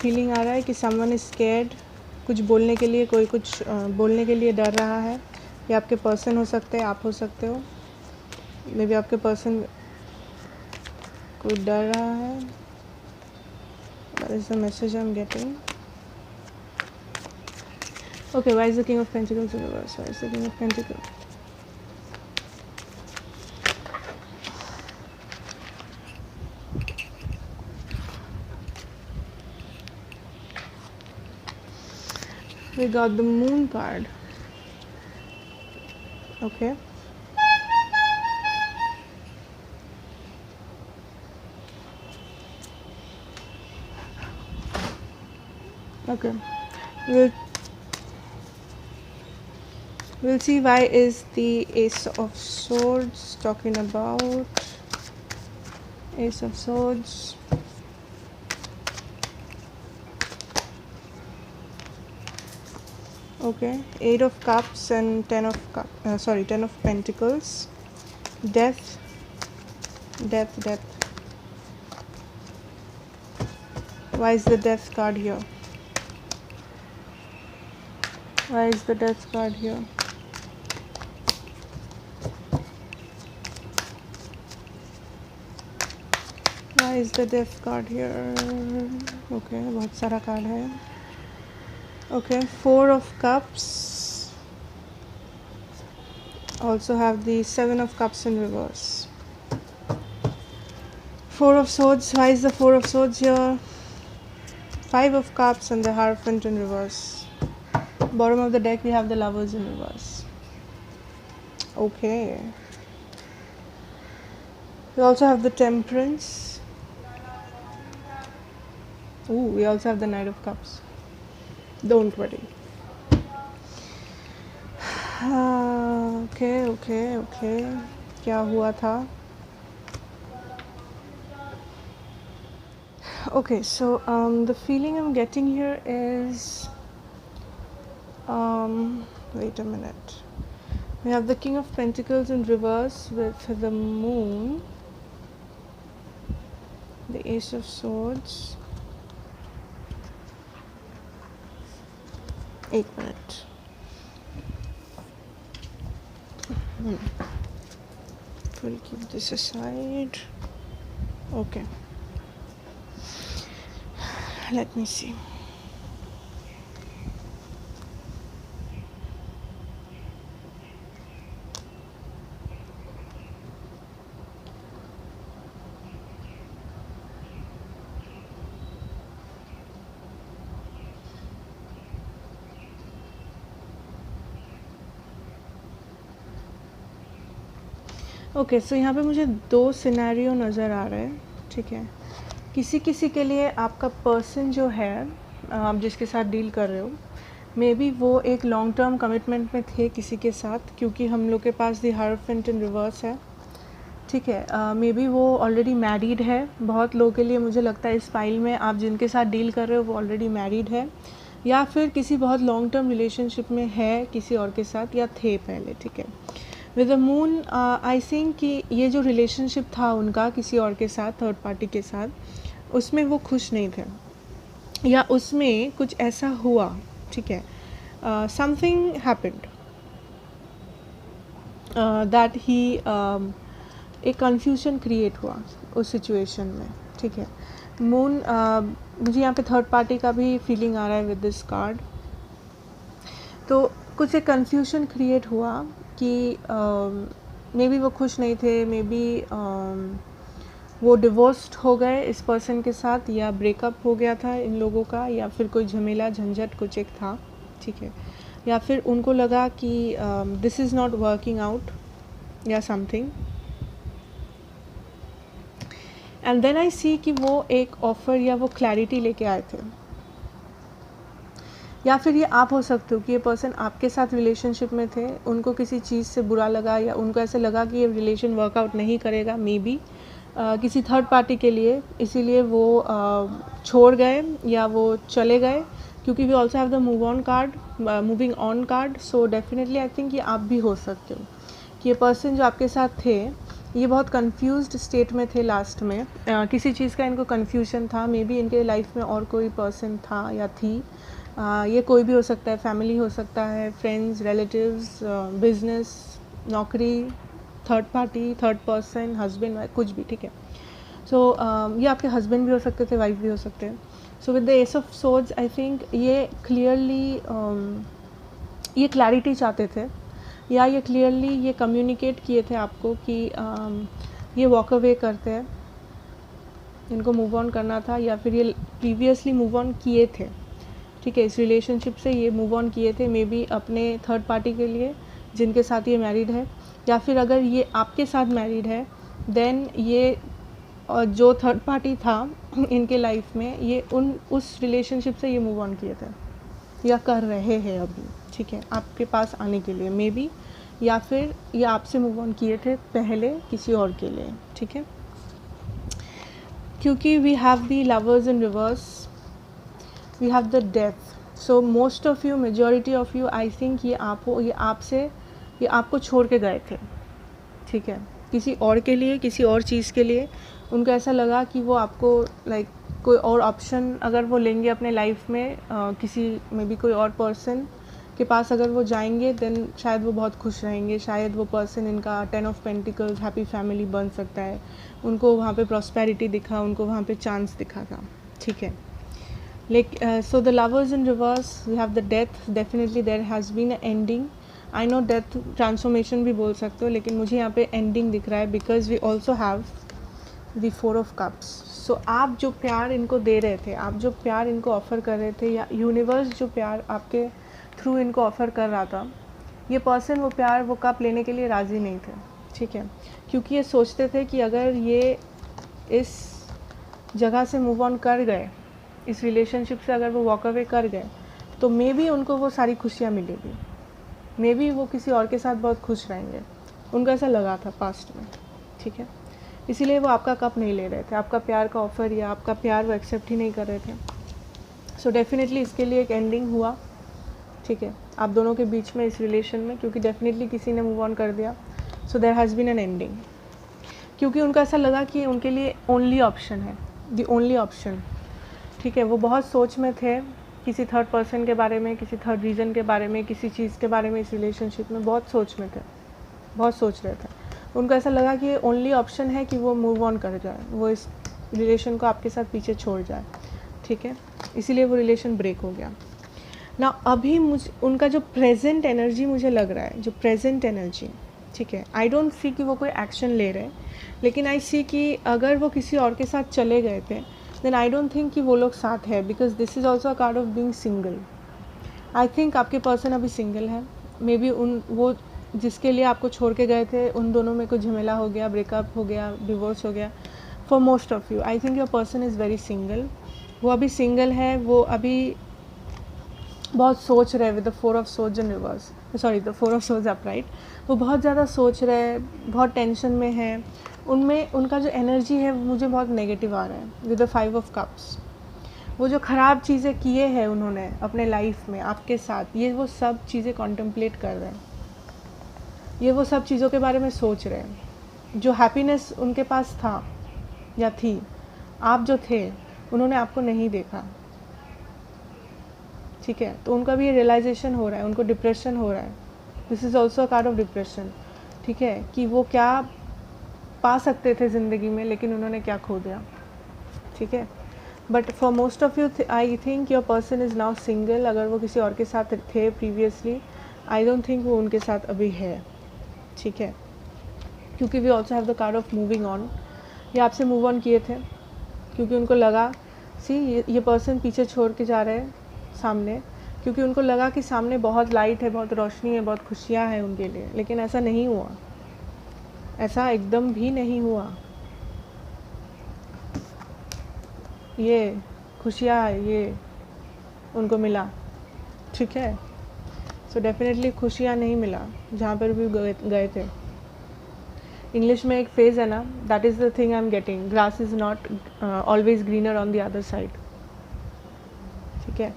feeling आ रहा है कि समवन इज स्कैर्ड, कुछ बोलने के लिए, कोई कुछ बोलने के लिए डर रहा है। ये आपके पर्सन हो सकते हैं, आप हो सकते हो, मे बी आपके पर्सन कोई डर रहा है। That is the message I'm getting. Okay, why is the king of pentacles in reverse? Why is the king of pentacles? We got the moon card. Okay, okay, we'll see why is the ace of swords talking about. Ace of swords, okay, 8 of cups and 10 of pentacles, death. Why is the death card here? Why is the death card here? Why is the death card here? Okay, बहुत सारा card है। Okay, 4 of cups, also have the 7 of cups in reverse, 4 of swords. Why is the 4 of swords here? 5 of cups and the Hierophant in reverse. Bottom of the deck we have the lovers in reverse. Okay, we also have the Temperance. Ooh, we also have the Knight of Cups. Don't worry. हाँ, okay okay okay, क्या हुआ था? Okay, so the feeling I'm getting here is, wait a minute. We have the King of Pentacles in reverse with the Moon, the Ace of Swords. 8 minutes. We'll keep this aside. Okay. Let me see. Okay, so यहाँ पे मुझे 2 scenario नज़र आ रहे हैं, ठीक है। किसी किसी के लिए आपका पर्सन जो है, आप जिसके साथ डील कर रहे हो, मे बी वो एक लॉन्ग टर्म कमिटमेंट में थे किसी के साथ, क्योंकि हम लोग के पास द हायरोफेंट इन रिवर्स है, ठीक है। मे बी वो ऑलरेडी मैरिड है। बहुत लोगों के लिए मुझे लगता है इस फाइल में आप जिनके साथ डील कर रहे हो वो ऑलरेडी मैरिड है, या फिर किसी बहुत लॉन्ग टर्म रिलेशनशिप में है किसी और के साथ, या थे पहले, ठीक है। With the moon I think कि ये जो रिलेशनशिप था उनका किसी और के साथ, थर्ड पार्टी के साथ, उसमें वो खुश नहीं थे, या उसमें कुछ ऐसा हुआ, ठीक है, समथिंग हैपेंड दैट ही एक कन्फ्यूजन क्रिएट हुआ उस सिचुएशन में, ठीक है। मून मुझे यहाँ पे थर्ड पार्टी का भी फीलिंग आ रहा है विद दिस कार्ड। तो कुछ एक कन्फ्यूजन क्रिएट हुआ कि मे बी वो खुश नहीं थे, मे बी वो डिवोर्स्ड हो गए इस पर्सन के साथ, या ब्रेकअप हो गया था इन लोगों का, या फिर कोई झमेला झंझट कुछ एक था, ठीक है। या फिर उनको लगा कि this is not working out या समथिंग, एंड देन आई सी कि वो एक ऑफ़र या वो क्लैरिटी लेके आए थे। या फिर ये आप हो सकते हो कि ये पर्सन आपके साथ रिलेशनशिप में थे, उनको किसी चीज़ से बुरा लगा, या उनको ऐसे लगा कि ये रिलेशन वर्कआउट नहीं करेगा, मे बी किसी थर्ड पार्टी के लिए, इसीलिए वो छोड़ गए या वो चले गए, क्योंकि we also have the move on card, moving on card. So definitely I think ये आप भी हो सकते हो कि ये पर्सन जो आपके साथ थे ये बहुत कंफ्यूज्ड स्टेट में थे लास्ट में, किसी चीज़ का इनको कंफ्यूजन था, मे बी इनके लाइफ में और कोई पर्सन था या थी, ये कोई भी हो सकता है, फैमिली हो सकता है, फ्रेंड्स, रिलेटिव्स, बिजनेस, नौकरी, third party, third person, husband, wife, कुछ भी, ठीक है। सो ये आपके हस्बैंड भी हो सकते थे, वाइफ भी हो सकते हैं। So with the ace of swords I think ये क्लियरली ये क्लैरिटी चाहते थे, या ये क्लियरली ये कम्युनिकेट किए थे आपको कि ये वॉक अवे करते हैं, इनको मूव ऑन करना था, या फिर ये प्रीवियसली मूव ऑन किए थे, ठीक है, इस रिलेशनशिप से ये मूव ऑन किए थे, मे बी अपने थर्ड पार्टी के लिए जिनके साथ ये मैरिड है, या फिर अगर ये आपके साथ मैरिड है देन ये जो थर्ड पार्टी था इनके लाइफ में, ये उस रिलेशनशिप से ये मूव ऑन किए थे या कर रहे हैं अभी, ठीक है, आपके पास आने के लिए मे बी, या फिर ये आपसे मूव ऑन किए थे पहले किसी और के लिए, ठीक है। क्योंकि we have the lovers in reverse, we have the death, so most of you, majority of you, I think ये आपको छोड़ के गए थे, ठीक है, किसी और के लिए, किसी और चीज़ के लिए। उनको ऐसा लगा कि वो आपको लाइक कोई और ऑप्शन अगर वो लेंगे अपने लाइफ में, किसी मे बी कोई और पर्सन के पास अगर वो जाएंगे देन शायद वो बहुत खुश रहेंगे, शायद वो पर्सन इनका 10 ऑफ पेंटिकल्स, हैप्पी फैमिली बन सकता है, उनको वहाँ पे प्रॉस्पेरिटी दिखा, उनको वहाँ पे चांस दिखा था, ठीक है। So the lovers in reverse, we have the death, definitely there has been an ending. I know death transformation भी बोल सकते हो, लेकिन मुझे यहाँ पे ending दिख रहा है because we also have the 4 of cups. So आप जो प्यार इनको दे रहे थे, आप जो प्यार इनको ऑफ़र कर रहे थे, या यूनिवर्स जो प्यार आपके थ्रू इनको ऑफ़र कर रहा था, ये पर्सन वो प्यार, वो कप लेने के लिए राज़ी नहीं थे, ठीक है, क्योंकि ये सोचते थे कि अगर ये इस जगह से मूव ऑन कर गए, इस रिलेशनशिप से अगर वो वॉक अवे कर गए, तो मे बी उनको वो सारी खुशियाँ मिलेगी, मे बी वो किसी और के साथ बहुत खुश रहेंगे, उनको ऐसा लगा था पास्ट में, ठीक है। इसीलिए वो आपका कप नहीं ले रहे थे, आपका प्यार का ऑफ़र या आपका प्यार वो एक्सेप्ट ही नहीं कर रहे थे। सो डेफिनेटली इसके लिए एक एंडिंग हुआ, ठीक है, आप दोनों के बीच में इस रिलेशन में, क्योंकि डेफिनेटली किसी ने मूव ऑन कर दिया। So there has been an ending, क्योंकि उनको ऐसा लगा कि उनके लिए ओनली ऑप्शन है, दी ओनली ऑप्शन, ठीक है। वो बहुत सोच में थे किसी थर्ड पर्सन के बारे में, किसी थर्ड रीज़न के बारे में, किसी चीज़ के बारे में, इस रिलेशनशिप में बहुत सोच में थे, बहुत सोच रहे थे। उनको ऐसा लगा कि ये ओनली ऑप्शन है कि वो मूव ऑन कर जाए, वो इस रिलेशन को आपके साथ पीछे छोड़ जाए, ठीक है। इसीलिए वो रिलेशन ब्रेक हो गया ना। अभी उनका जो प्रेजेंट एनर्जी मुझे लग रहा है, जो प्रेजेंट एनर्जी, ठीक है, आई डोंट सी कि वो कोई एक्शन ले रहे, लेकिन आई सी कि अगर वो किसी और के साथ चले गए थे देन आई डोंट थिंक कि वो लोग साथ है, because this is also a card of being single. I think आपके पर्सन अभी सिंगल है, मे बी वो जिसके लिए आपको छोड़ के गए थे उन दोनों में कुछ झमेला हो गया, ब्रेकअप हो गया, डिवोर्स हो गया। For most of you I think your person is very single. वो अभी सिंगल है, वो अभी बहुत सोच रहे with the 4 of swords in reverse, sorry the 4 of swords upright. वो बहुत ज़्यादा सोच रहे, बहुत टेंशन में है, उनमें उनका जो एनर्जी है मुझे बहुत नेगेटिव आ रहा है विद द 5 ऑफ कप्स। वो जो ख़राब चीज़ें किए हैं उन्होंने अपने लाइफ में आपके साथ, ये वो सब चीज़ें कॉन्टेम्पलेट कर रहे हैं, ये वो सब चीज़ों के बारे में सोच रहे हैं। जो हैप्पीनेस उनके पास था या थी, आप जो थे उन्होंने आपको नहीं देखा, ठीक है। तो उनका भी ये रियलाइजेशन हो रहा है, उनको डिप्रेशन हो रहा है। This is also a kind of depression, ठीक है, कि वो क्या पा सकते थे ज़िंदगी में लेकिन उन्होंने क्या खो दिया, ठीक है। But for most of you I think your person is now single. अगर वो किसी और के साथ थे प्रीवियसली, आई डोंट थिंक वो उनके साथ अभी है, ठीक है, क्योंकि we also have the card of moving on. ये आपसे मूव ऑन किए थे क्योंकि उनको लगा ये पर्सन पीछे छोड़ के जा रहे हैं सामने, क्योंकि उनको लगा कि सामने बहुत लाइट है, बहुत रोशनी है, बहुत खुशियाँ हैं उनके लिए, लेकिन ऐसा नहीं हुआ, ऐसा एकदम भी नहीं हुआ। ये खुशियाँ ये उनको मिला, ठीक है। सो डेफिनेटली खुशियाँ नहीं मिला जहाँ पर भी गए थे। इंग्लिश में एक फेज़ है ना, that is the thing I am getting, grass is not always greener on the other side, ठीक है।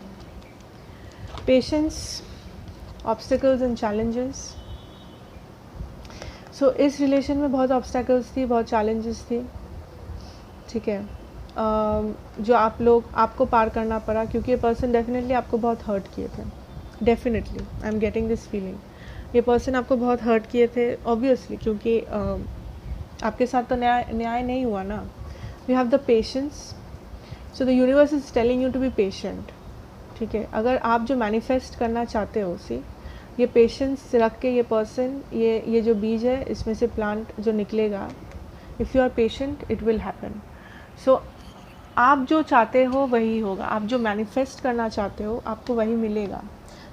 Patience, obstacles and challenges. So इस रिलेशन में बहुत ऑब्स्टिकल्स थी, बहुत चैलेंजेस थी, ठीक है, जो आपको पार करना पड़ा, क्योंकि ये पर्सन डेफिनेटली आपको बहुत हर्ट किए थे। Definitely I am getting this feeling, ये पर्सन आपको बहुत हर्ट किए थे ऑब्वियसली, क्योंकि आपके साथ तो न्याय नहीं हुआ ना। You have the patience, so the universe is telling you to be patient, ठीक है। अगर आप जो मैनिफेस्ट करना चाहते हो, ये पेशेंस रख के ये पर्सन, ये जो बीज है इसमें से प्लांट जो निकलेगा, if you are patient it will happen. So आप जो चाहते हो वही होगा, आप जो मैनिफेस्ट करना चाहते हो आपको वही मिलेगा,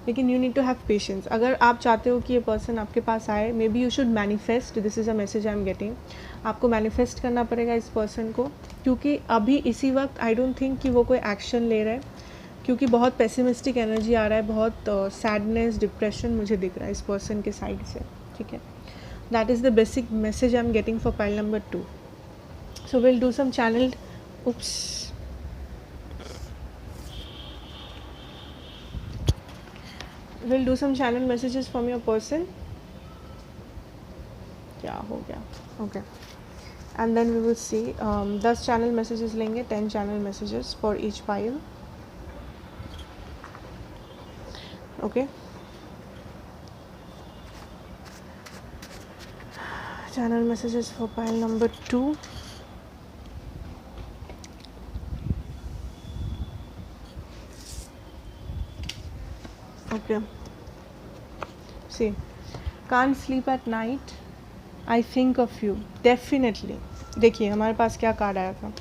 लेकिन you need to have patience. अगर आप चाहते हो कि ये पर्सन आपके पास आए, may be you should manifest, this is a message I am getting, आपको मैनिफेस्ट करना पड़ेगा इस पर्सन को, क्योंकि अभी इसी वक्त आई डोंट थिंक कि वो कोई एक्शन ले रहे हैं, क्योंकि बहुत पेसिमिस्टिक एनर्जी आ रहा है, बहुत सैडनेस डिप्रेशन मुझे दिख रहा है इस पर्सन के साइड से, ठीक है। That is the basic message I am getting for pile number 2. So we'll do some channeled, oops, we'll do some channel messages from your person. क्या हो गया, okay, and then we will see 10 channel messages लेंगे, 10 channel messages for each pile, okay. Channel messages for pile number 2. Okay, see, can't sleep at night, I think of you, definitely. देखिए हमारे पास क्या card आया था,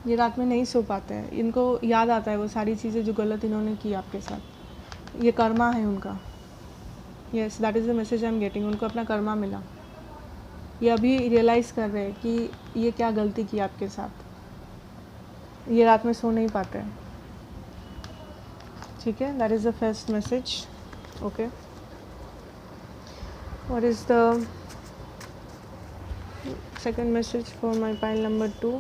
ये रात में नहीं सो पाते हैं, इनको याद आता है वो सारी चीज़ें जो गलत इन्होंने की आपके साथ, ये कर्मा है उनका। Yes, that is the message I am getting, उनको अपना कर्मा मिला, ये अभी रियलाइज़ कर रहे हैं कि ये क्या गलती की आपके साथ, ये रात में सो नहीं पाते हैं, ठीक है, that is the first message. Okay, what is the second message for my pile number 2?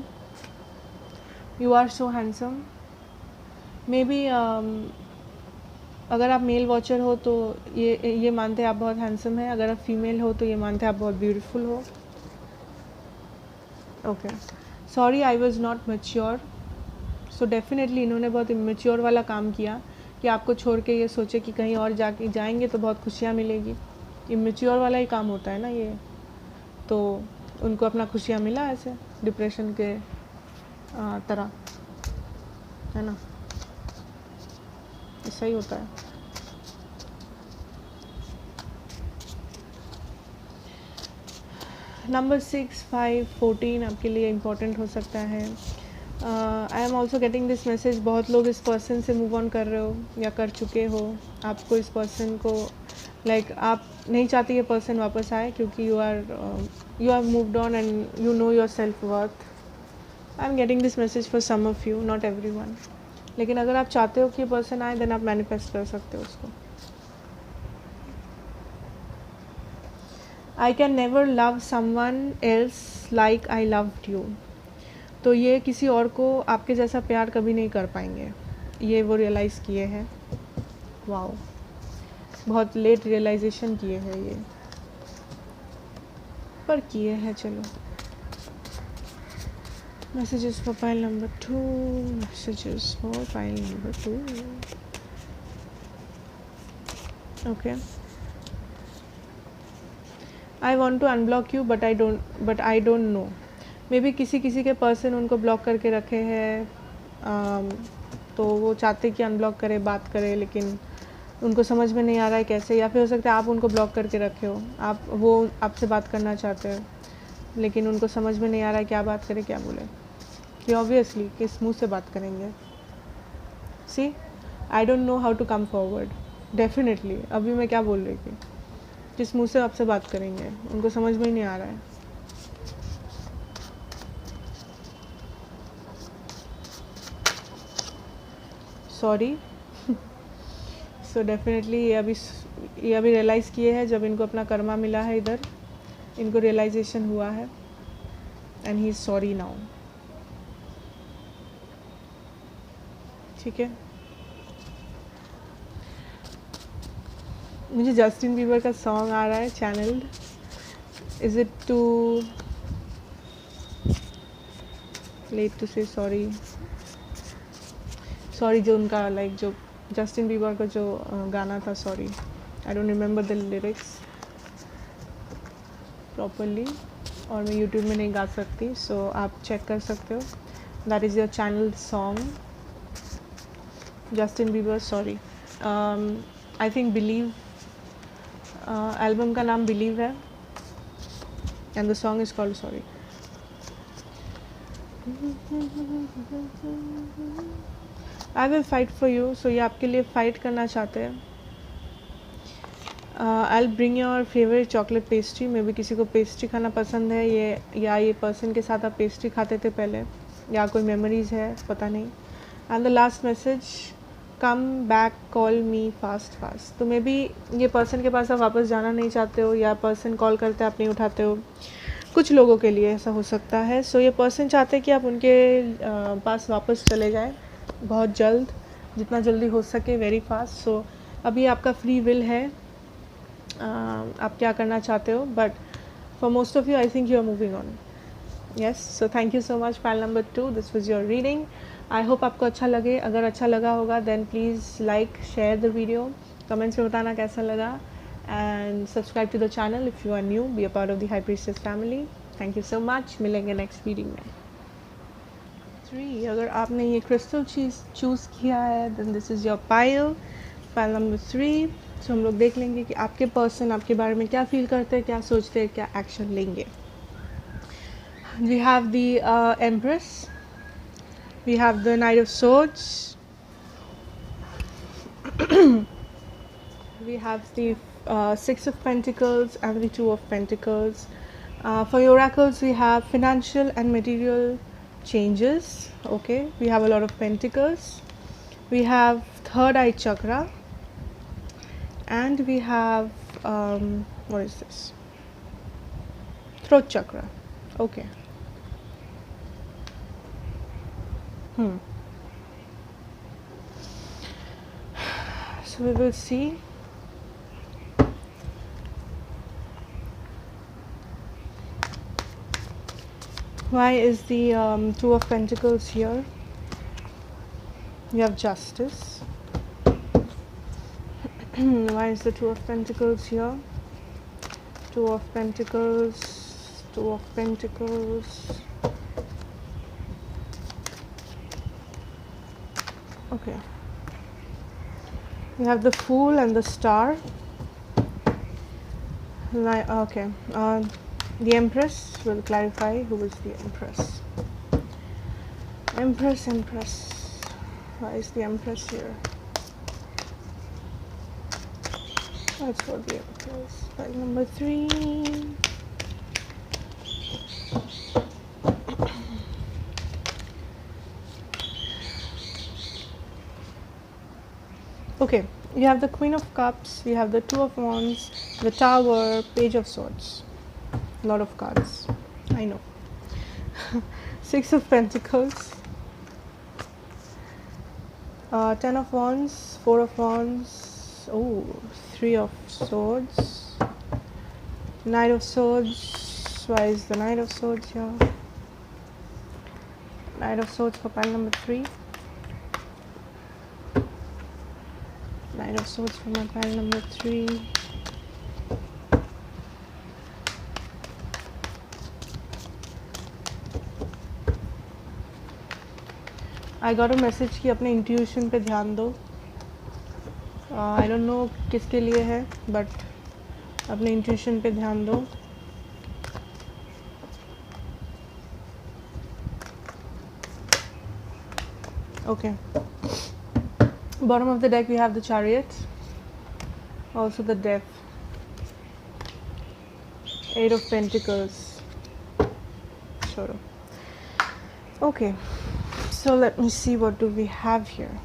You are so handsome. Maybe अगर आप मेल वॉचर हो तो ये मानते हैं आप बहुत हैंडसम है. अगर आप फीमेल हो तो ये मानते हैं आप बहुत ब्यूटीफुल हो. Okay, sorry I was not mature. So definitely इन्होंने बहुत इमेच्योर वाला काम किया कि आपको छोड़ के ये सोचे कि कहीं और जाके जाएंगे तो बहुत खुशियाँ मिलेगी. इमेच्योर वाला ही काम होता है ना ये. तो उनको अपना खुशियाँ मिला ऐसे डिप्रेशन के तरह, है ना. ऐसा ही होता है. नंबर 6, 5, 14 आपके लिए इम्पोर्टेंट हो सकता है. I am also getting this message. बहुत लोग इस पर्सन से मूव ऑन कर रहे हो या कर चुके हो. आपको इस पर्सन को आप नहीं चाहते ये पर्सन वापस आए क्योंकि you are moved on and you know your self worth. I am getting this message for some of you, not everyone. लेकिन अगर आप चाहते हो कि ये पर्सन आए देन आप मैनिफेस्ट कर सकते हो उसको. I can never love someone else like I loved you. तो ये किसी और को आपके जैसा प्यार कभी नहीं कर पाएंगे. ये वो रियलाइज़ किए हैं. वाओ, बहुत लेट रियलाइजेशन किए हैं ये, पर किए हैं. चलो, messages for pile number 2. Messages for pile number 2. Okay, I want to unblock you but I don't know. Maybe किसी के पर्सन उनको ब्लॉक करके रखे हैं. तो वो चाहते कि अनब्लॉक करे, बात करे, लेकिन उनको समझ में नहीं आ रहा है कैसे. या फिर हो सकता है आप उनको ब्लॉक करके रखे हो. वो आपसे बात करना चाहते हैं लेकिन उनको समझ में नहीं आ रहा है क्या बात करें, क्या बोले. कि ऑब्वियसली किस मुँह से बात करेंगे. See, I don't know how to come forward. Definitely अभी मैं क्या बोल रही थी, किस मुँह से आपसे बात करेंगे, उनको समझ में ही नहीं आ रहा है. सॉरी. सो डेफिनेटली ये अभी रियलाइज़ किए हैं जब इनको अपना कर्मा मिला है. इधर इनको रियलाइजेशन हुआ है and he is sorry now. ठीक है. मुझे जस्टिन बीबर का सॉन्ग आ रहा है, channelled. Is it too late to say sorry? जो उनका जो जस्टिन बीबर का जो गाना था, sorry, I don't remember the lyrics properly और मैं यूट्यूब में नहीं गा सकती. सो आप चेक कर सकते हो. That is your channel song, Justin Bieber, sorry. I think believe, album का नाम बिलीव है and the song is called sorry. I will fight for you. So ये आपके लिए फ़ाइट करना चाहते हैं. I will bring your favourite chocolate pastry. मे भी किसी को पेस्ट्री खाना पसंद है, ये पर्सन के साथ आप पेस्ट्री खाते थे पहले, या कोई मेमोरीज़ है, पता नहीं. And the last message, come back call me fast. तो मे भी ये पर्सन के पास आप वापस जाना नहीं चाहते हो, या पर्सन कॉल करते आप नहीं उठाते हो. कुछ लोगों के लिए ऐसा हो सकता है. सो ये पर्सन चाहते हैं कि आप उनके पास वापस चले जाएं बहुत जल्द, जितना जल्दी हो सके, वेरी फास्ट. सो अभी आपका फ्री विल है, आप क्या करना चाहते हो. But for most of you I think you are moving on. Yes. So thank you so much. Pile number 2, this was your reading. I hope आपको अच्छा लगे. अगर अच्छा लगा होगा then please like, share the video, comments में बताना कैसा लगा, and subscribe to the channel if you are new. Be a part of the high priestess family. Thank you so much. मिलेंगे नेक्स्ट वीडियो में. 3, अगर आपने ये क्रिस्टल चूज़ किया है then this is your pile number 3. सो हम लोग देख लेंगे कि आपके पर्सन आपके बारे में क्या फील करते हैं, क्या सोचते हैं, क्या एक्शन लेंगे. We have the empress, we have the knight of swords, we have the 6 of Pentacles and the 2 of Pentacles. For your oracles we have financial and material changes. Okay, we have a lot of Pentacles. We have third eye chakra, and we have what is this? Throat chakra. Okay. So we will see. Why is the Two of Pentacles here? You have Justice. Why is the Two of Pentacles here? Two of Pentacles, Two of Pentacles. Okay. You have the Fool and the Star. Okay. The Empress will clarify who is the Empress. Empress. Why is the Empress here? That's for the Empress. File number 3. Okay, you have the Queen of Cups, you have the Two of Wands, the Tower, Page of Swords. A lot of cards, I know. Six of Pentacles, Ten of Wands, Four of Wands, oh, Three of Swords, Knight of Swords. Why is the Knight of Swords here? Knight of Swords for pile number 3. Knight of Swords for my pile number 3. I got a message कि अपने intuition पे ध्यान दो. I don't know किसके लिए है, but अपने intuition पे ध्यान दो. Okay. Bottom of the deck we have the Chariot, also the Death, Eight of Pentacles. Sure. Okay, so let me see what do we have here.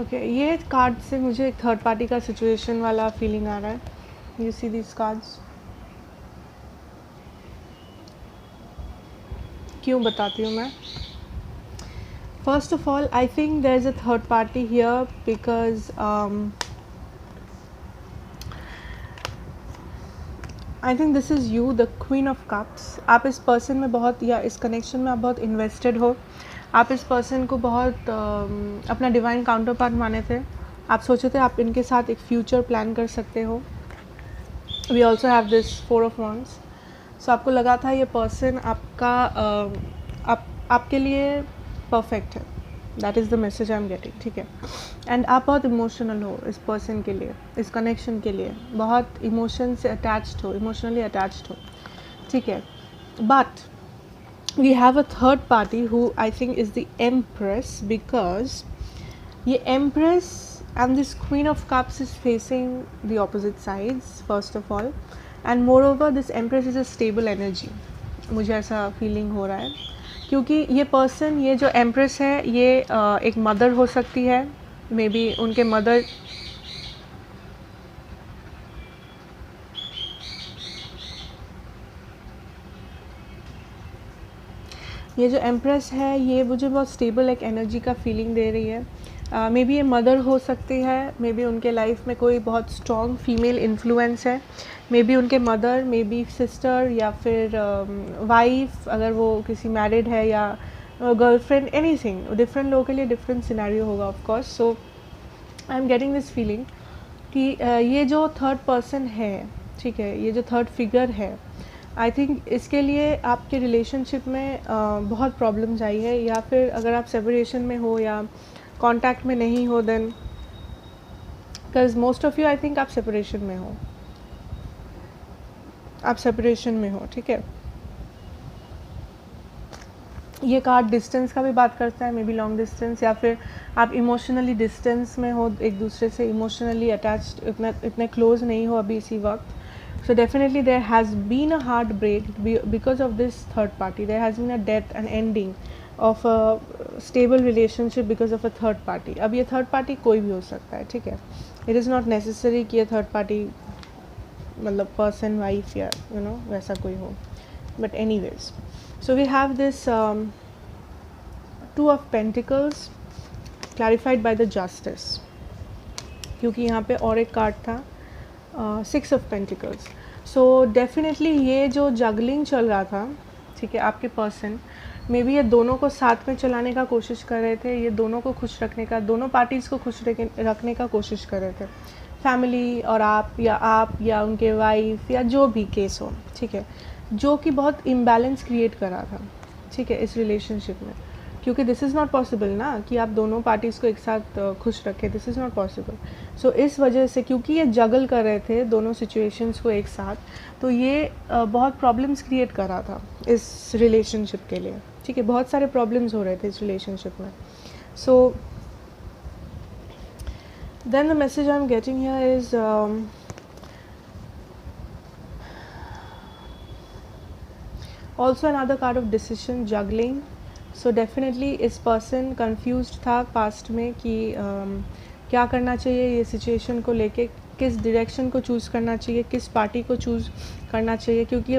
Okay ये card से मुझे एक थर्ड पार्टी का situation वाला feeling आ रहा है. You see this cards. क्यों बताती हूँ मैं. First of all I think there is a third party here because I think this is you, the queen of cups. आप इस पर्सन में बहुत, या इस कनेक्शन में आप बहुत इन्वेस्टेड हो. आप इस पर्सन को बहुत अपना डिवाइन काउंटर पार्ट माने थे. आप सोचे थे आप इनके साथ एक फ्यूचर प्लान कर सकते हो. We also have this four of wands. So आपको लगा था ये पर्सन आपका आपके लिए परफेक्ट है. That is the message I am getting. ठीक है. एंड आप बहुत इमोशनल हो इस पर्सन के लिए, इस कनेक्शन के लिए बहुत इमोशन से अटैच्ड हो, इमोशनली अटैच्ड हो. ठीक है. But we have a third party who I think is the Empress, because ye Empress and this Queen of Cups is facing the opposite sides first of all, and moreover this Empress is a stable energy. मुझे ऐसा feeling हो रहा है क्योंकि ये person, ये जो Empress है ये एक मदर हो सकती है. मे बी उनके मदर ये जो एम्प्रेस है ये मुझे बहुत स्टेबल एक एनर्जी का फीलिंग दे रही है. मे बी ये मदर हो सकती है. मे बी उनके लाइफ में कोई बहुत स्ट्रॉन्ग फीमेल इन्फ्लुएंस है. मे बी उनके मदर, मे बी सिस्टर, या फिर वाइफ अगर वो किसी मैरिड है, या गर्लफ्रेंड, एनीथिंग. डिफरेंट लोगों के लिए डिफरेंट सिनेरियो होगा of course. So I am getting this feeling कि ये जो थर्ड पर्सन है, ठीक है, ये जो थर्ड फिगर है, आई थिंक इसके लिए आपके रिलेशनशिप में बहुत प्रॉब्लम्स आई है. या फिर अगर आप सेपरेशन में हो या कांटेक्ट में नहीं हो, then because most of you I think आप सेपरेशन में हो, आप सेपरेशन में हो. ठीक है. ये कार्ड डिस्टेंस का भी बात करता है, मे बी लॉन्ग डिस्टेंस, या फिर आप इमोशनली डिस्टेंस में हो, एक दूसरे से इमोशनली अटैच्ड, इतने क्लोज नहीं हो अभी इसी वक्त. So definitely there has been a heartbreak because of this third party. There has been a death and ending of a stable relationship because of a third party. अब ये third party कोई भी हो सकता है, ठीक है. It is not necessary कि ये third party मतलब person, wife या वैसा कोई हो. But anyways, so we have this Two of Pentacles clarified by the Justice, क्योंकि यहाँ पे और एक कार्ड था Six of Pentacles. So definitely ये जो जगलिंग चल रहा था, ठीक है, आपके पर्सन मे बी ये दोनों को साथ में चलाने का कोशिश कर रहे थे, ये दोनों को खुश रखने का, दोनों पार्टीज़ को खुश रखने का कोशिश कर रहे थे, फैमिली और आप या उनके वाइफ या जो भी केस हो, ठीक है, जो कि बहुत इम्बैलेंस क्रिएट कर रहा था, ठीक है, इस रिलेशनशिप में. क्योंकि दिस इज़ नॉट पॉसिबल ना कि आप दोनों पार्टीज़ को एक साथ खुश रखें, दिस इज़ नॉट पॉसिबल. सो इस वजह से, क्योंकि ये जगल कर रहे थे दोनों सिचुएशंस को एक साथ, तो ये बहुत प्रॉब्लम्स क्रिएट कर रहा था इस रिलेशनशिप के लिए, ठीक है, बहुत सारे प्रॉब्लम्स हो रहे थे इस रिलेशनशिप में. So then the message I am getting here is also another card of decision, juggling. So definitely इस पर्सन कंफ्यूज्ड था पास्ट में कि क्या करना चाहिए ये सिचुएशन को लेके, किस डायरेक्शन को चूज़ करना चाहिए, किस पार्टी को चूज़ करना चाहिए, क्योंकि ये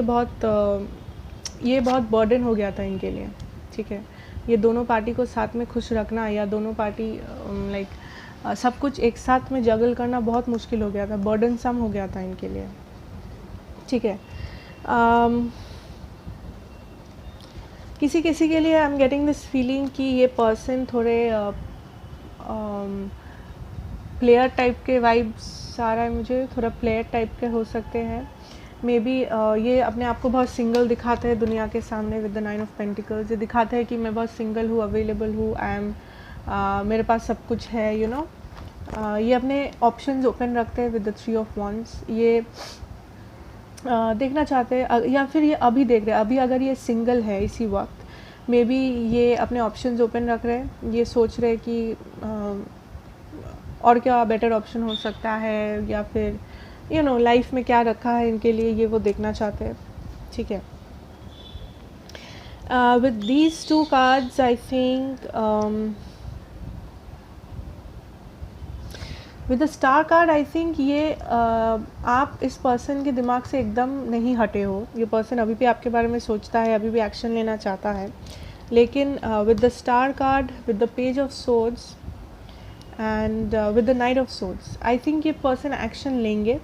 बहुत बर्डन हो गया था इनके लिए, ठीक है. ये दोनों पार्टी को साथ में खुश रखना या दोनों पार्टी सब कुछ एक साथ में जगल करना बहुत मुश्किल हो गया था, बर्डन सम हो गया था इनके लिए, ठीक है. किसी के लिए आई एम गेटिंग दिस फीलिंग कि ये पर्सन थोड़े प्लेयर टाइप के वाइब्स आ रहा है मुझे, थोड़ा प्लेयर टाइप के हो सकते हैं. मे बी ये अपने आप को बहुत सिंगल दिखाते हैं दुनिया के सामने विद द 9 ऑफ पेंटिकल्स. ये दिखाते हैं कि मैं बहुत सिंगल हूँ, अवेलेबल हूँ, आई एम मेरे पास सब कुछ है, ये अपने ऑप्शंस ओपन रखते हैं विद द 3 ऑफ wands. ये देखना चाहते हैं, या फिर ये अभी देख रहे हैं, अभी अगर ये सिंगल है इसी वक्त, मे बी ये अपने ऑप्शंस ओपन रख रहे हैं, ये सोच रहे हैं कि और क्या बेटर ऑप्शन हो सकता है, या फिर लाइफ में क्या रखा है इनके लिए, ये वो देखना चाहते हैं, ठीक है. With these 2 cards I think with the star card I think ये आप इस पर्सन के दिमाग से एकदम नहीं हटे हो. ये पर्सन अभी भी आपके बारे में सोचता है, अभी भी एक्शन लेना चाहता है, लेकिन with the star card, with the page of swords and with the knight of swords, I think ये पर्सन एक्शन लेंगे,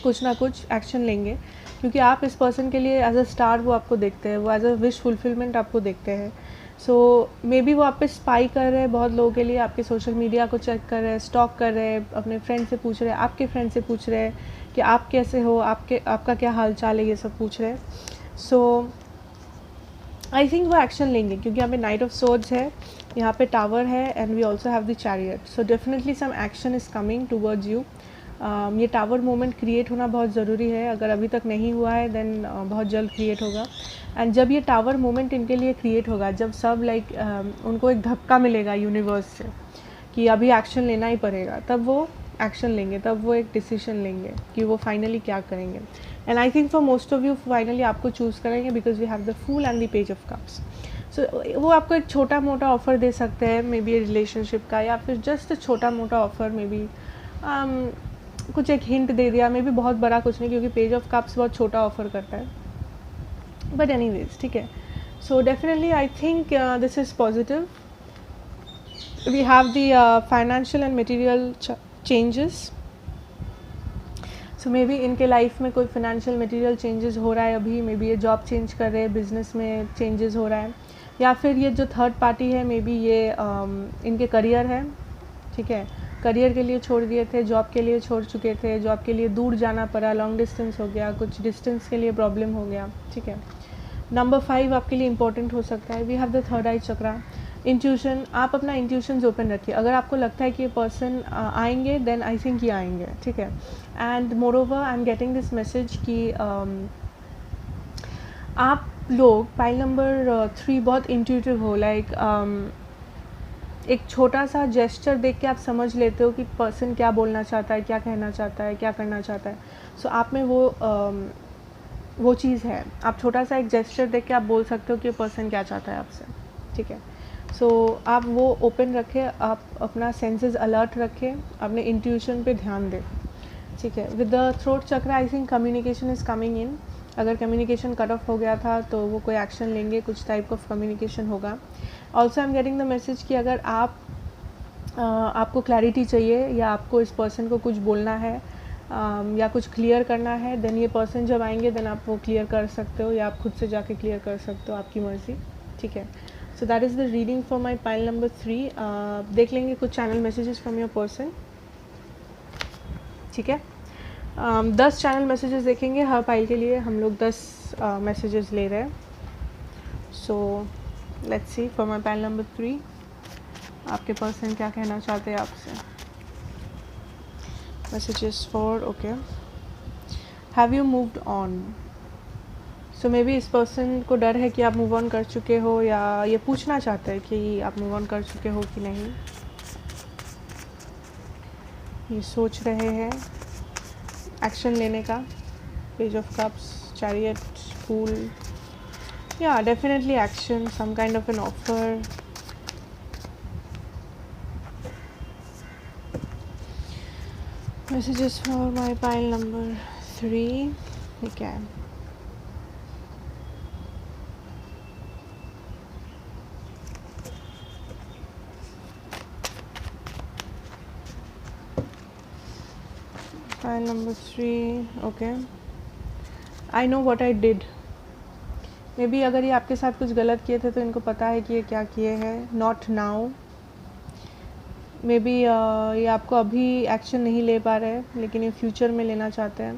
कुछ ना कुछ एक्शन लेंगे, क्योंकि आप इस पर्सन के लिए एज अ स्टार वो आपको देखते हैं, वो एज अ विश फुलफिलमेंट आपको देखते हैं. सो मे बी वो आप पे स्पाई कर रहे हैं बहुत लोगों के लिए, आपके सोशल मीडिया को चेक कर रहे हैं, स्टॉक कर रहे हैं, अपने फ्रेंड से पूछ रहे हैं, आपके फ्रेंड से पूछ रहे हैं कि आप कैसे हो, आपका क्या हाल चाल है, ये सब पूछ रहे हैं. सो आई थिंक वो एक्शन लेंगे, क्योंकि यहाँ पे नाइट ऑफ सोर्ड्स है, यहाँ पे टावर है, and we also have the chariot. So definitely some action is coming towards you. ये टावर मोमेंट क्रिएट होना बहुत ज़रूरी है, अगर अभी तक नहीं हुआ है देन बहुत जल्द क्रिएट होगा. एंड जब ये टावर मोमेंट इनके लिए क्रिएट होगा, जब सब उनको एक धक्का मिलेगा यूनिवर्स से कि अभी एक्शन लेना ही पड़ेगा, तब वो एक्शन लेंगे, तब वो एक डिसीजन लेंगे कि वो फाइनली क्या करेंगे. And I think for most of you finally आपको चूज़ करेंगे, because we have the fool and the page of cups. So वो आपको एक छोटा मोटा ऑफ़र दे सकते हैं, मे बी रिलेशनशिप का, या फिर जस्ट छोटा मोटा ऑफ़र, मे बी कुछ एक हिंट दे दिया, मे बी बहुत बड़ा कुछ नहीं, क्योंकि पेज ऑफ कप्स बहुत छोटा ऑफ़र करता है, बट एनीवेज, ठीक है. So definitely I think this is positive. We have the financial and material changes. So maybe इनके लाइफ में कोई फाइनेंशियल मटेरियल चेंजेस हो रहा है अभी, मे बी ये जॉब चेंज कर रहे हैं, बिजनेस में चेंजेस हो रहा है, या फिर ये जो थर्ड पार्टी है, मे बी ये इनके करियर है, ठीक है, करियर के लिए छोड़ दिए थे, जॉब के लिए छोड़ चुके थे, जॉब के लिए दूर जाना पड़ा, लॉन्ग डिस्टेंस हो गया, कुछ डिस्टेंस के लिए प्रॉब्लम हो गया, ठीक है. नंबर 5 आपके लिए इंपॉर्टेंट हो सकता है. We have the third eye chakra, intuition. आप अपना इंट्यूशंस ओपन रखिए, अगर आपको लगता है कि ये पर्सन आएंगे, देन आई थिंक ये आएंगे, ठीक है. And more over I am getting this message कि आप लोग पाइल नंबर 3 बहुत इंट्यूटिव हो, लाइक एक छोटा सा जेस्चर देख के आप समझ लेते हो कि पर्सन क्या बोलना चाहता है, क्या कहना चाहता है, क्या करना चाहता है. सो आप में वो चीज़ है. आप छोटा सा एक जेस्चर देख के आप बोल सकते हो कि पर्सन क्या चाहता है आपसे. ठीक है. सो आप वो ओपन रखें, आप अपना सेंसेस अलर्ट रखें, अपने इंट्यूशन पे ध्यान दें. ठीक है. विद द थ्रोट चक्र I think communication is coming in. अगर कम्युनिकेशन कट ऑफ हो गया था तो वो कोई एक्शन लेंगे, कुछ टाइप ऑफ कम्युनिकेशन होगा. Also I am getting the message कि अगर आपको क्लैरिटी चाहिए या आपको इस पर्सन को कुछ बोलना है या कुछ क्लियर करना है, देन ये पर्सन जब आएंगे देन आप वो क्लियर कर सकते हो या आप खुद से जाके क्लियर कर सकते हो, आपकी मर्ज़ी. ठीक है. So that is the reading for my pile number 3. देख लेंगे कुछ channel messages from your person. ठीक है. 10 चैनल मैसेजेस देखेंगे हर पाइल के लिए. हम लोग 10 मैसेजेस ले रहे हैं. So let's see for my pile number 3 आपके पर्सन क्या कहना चाहते हैं आपसे. Messages for okay. Have you moved on. So may be इस पर्सन को डर है कि आप मूव ऑन कर चुके हो, या ये पूछना चाहते हैं कि आप मूव ऑन कर चुके हो कि नहीं. ये सोच रहे हैं एक्शन लेने का. Page of cups, chariot, fool. या definitely action, some kind of an offer. Messages for my pile number 3. Okay. Pile number 3. Okay. I know what I did. May be अगर ये आपके साथ कुछ गलत किए थे तो इनको पता है कि ये क्या किए हैं. Not now. मे बी ये आपको अभी एक्शन नहीं ले पा रहे हैं लेकिन ये फ्यूचर में लेना चाहते हैं.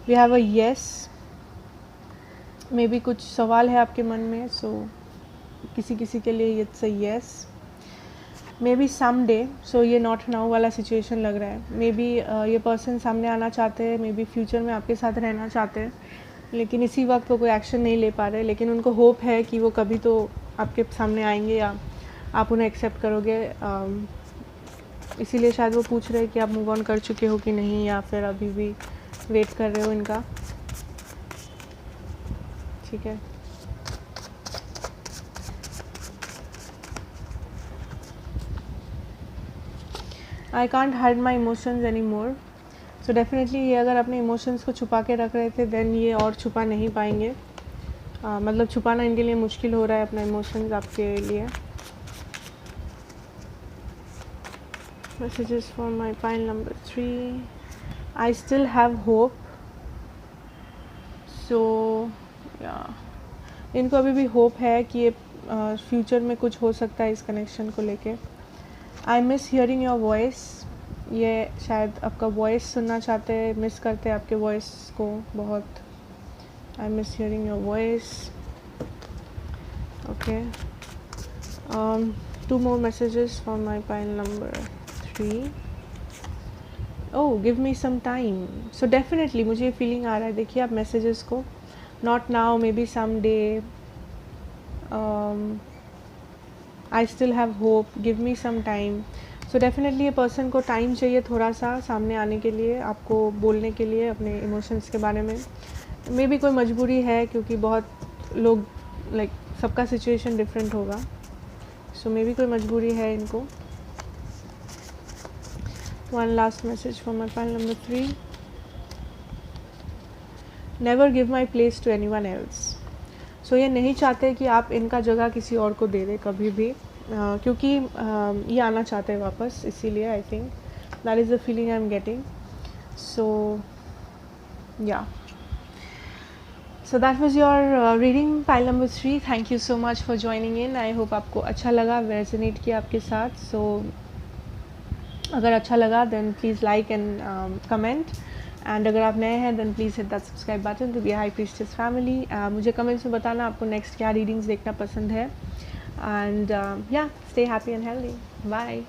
We have a yes. Maybe कुछ सवाल है आपके मन में. सो किसी के लिए it's a yes. Maybe some day. So ये नॉट नाउ वाला सिचुएशन लग रहा है. मे बी ये पर्सन सामने आना चाहते हैं, मे बी फ्यूचर में आपके साथ रहना चाहते हैं, लेकिन इसी वक्त वो कोई एक्शन नहीं ले पा रहे. लेकिन उनको होप है कि वो कभी तो आपके सामने आएंगे या आप उन्हें एक्सेप्ट करोगे. इसीलिए शायद वो पूछ रहे हैं कि आप मूव ऑन कर चुके हो कि नहीं, या फिर अभी भी वेट कर रहे हो इनका. ठीक है. I can't hide my emotions any more. So definitely ये अगर अपने इमोशंस को छुपा के रख रहे थे देन ये और छुपा नहीं पाएंगे. मतलब छुपाना इनके लिए मुश्किल हो रहा है अपना इमोशंस आपके लिए. Messages for my pile number 3. I still have hope. So yeah, इनको अभी भी होप है कि ये फ्यूचर में कुछ हो सकता है इस कनेक्शन को लेके. I miss hearing your voice. ये शायद आपका वॉइस सुनना चाहते हैं, मिस करते हैं आपके वॉइस को बहुत. I miss hearing your voice. Okay. 2 more messages for my pile number 3. Oh, give me some time. So definitely मुझे फीलिंग आ रहा है. देखिए आप मैसेजेस को. Not now, maybe someday. I still have hope. Give me some time. So definitely ये person को time चाहिए थोड़ा सा सामने आने के लिए, आपको बोलने के लिए अपने इमोशंस के बारे में. मे बी कोई मजबूरी है क्योंकि बहुत लोग लाइक सबका सिचुएशन डिफरेंट होगा. सो मे बी कोई मजबूरी है इनको. One last message for my pile number 3. Never give my place to anyone else. So ये नहीं चाहते कि आप इनका जगह किसी और को दे दें कभी भी, क्योंकि ये आना चाहते हैं वापस. इसीलिए I think that is the feeling I am getting. So yeah, so that was your reading pile number 3. Thank you so much for joining in. I hope आपको अच्छा लगा, रेजोनेट किया आपके साथ. सो अगर अच्छा लगा then please like and comment. And अगर आप नए हैं then please hit that subscribe button to be high priestess family. मुझे कमेंट्स में बताना आपको नेक्स्ट क्या रीडिंग्स देखना पसंद है. And yeah, stay happy and healthy. Bye.